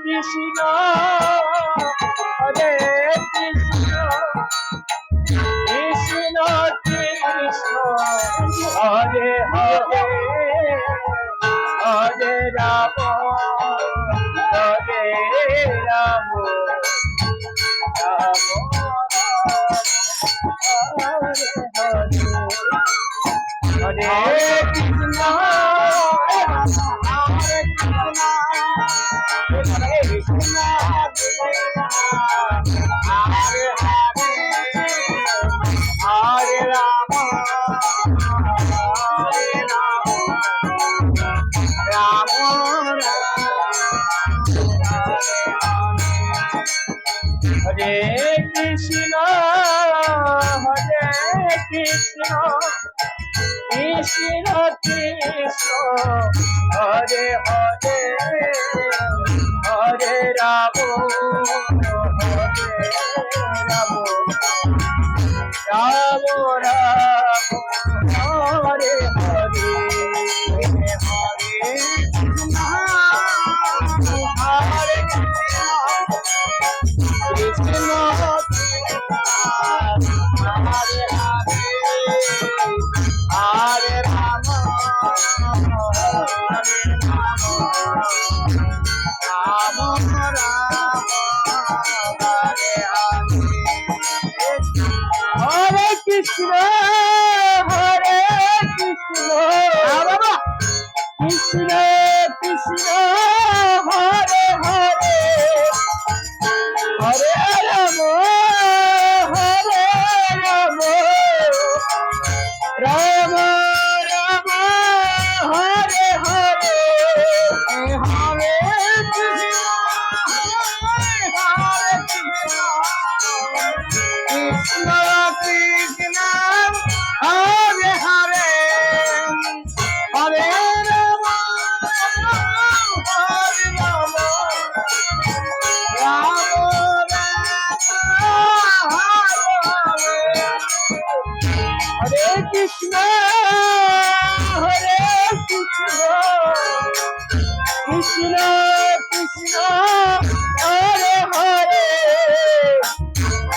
Krishna Hare Krishna Krishna Krishna Hare Hare Hare Ram Hare Ram Ram Hare Hare Hare Krishna Hare Krishna Hare Krishna Hare Hare Hare Ram Ram Hare Krishna Krishna Krishna Hare Hare Hare Ram Ram Ram Hare Hare Hare Hare Krishna Hare Hare Ram Ram Ram Hare Hare Krishna Hare Krishna Krishna Krishna Hare Hare Hare Ram Hare Ram Ram Ram Hare Hare Hare Krishna Krishna Krishna Hare Hare Hare Ram Hare Ram Ram Hare Krishna Hare Krishna Krishna Krishna Hare Hare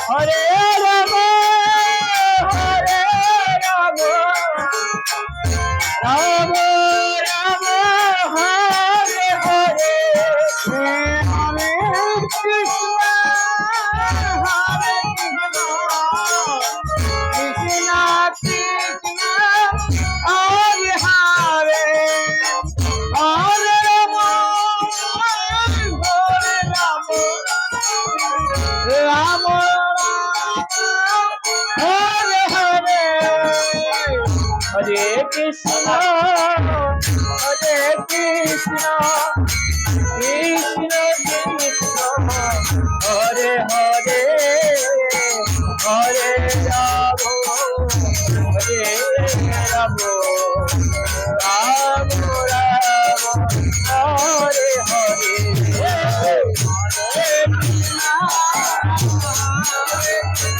Hare Ram Hare Ram Ram Ram Hare Hare Hare Krishna Hare Krishna Krishna Krishna Hare Hare Hare Ram Hare Ram Ram Hare Hare Hare Krishna Hare Krishna Krishna Krishna Hare Hare Hare Ram Hare Ram Ram Ram Hare Hare Hare Krishna Hare Krishna Krishna Krishna Hare Hare Hare Ram Hare Ram Ram Ram Hare Hare Krishna Hare Krishna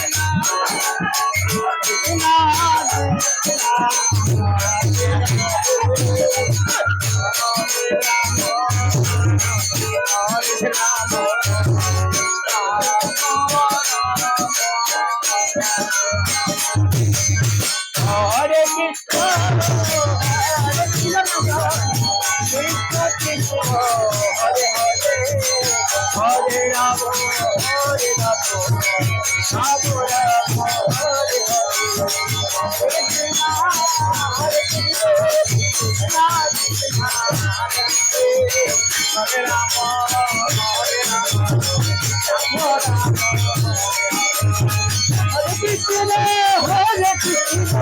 Hare Ram Hare Ram Hare Krishna Hare Krishna Krishna Krishna Hare Hare Hare Ram Hare Ram Ram Ram Hare Hare Hare Krishna Hare Krishna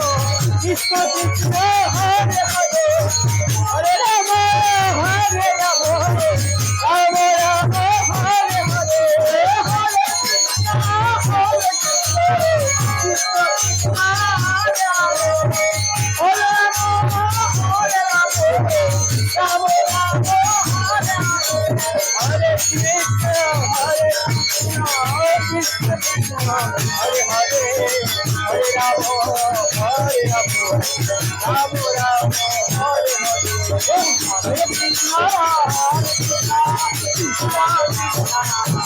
Krishna Hare Hare Hare Ram Hare Ram Ram Ram Hare Hare Krishna Hare Krishna Krishna Krishna Hare Hare Hare Ram Hare Ram Ram Ram Hare Hare Hare Krishna Hare Krishna Hare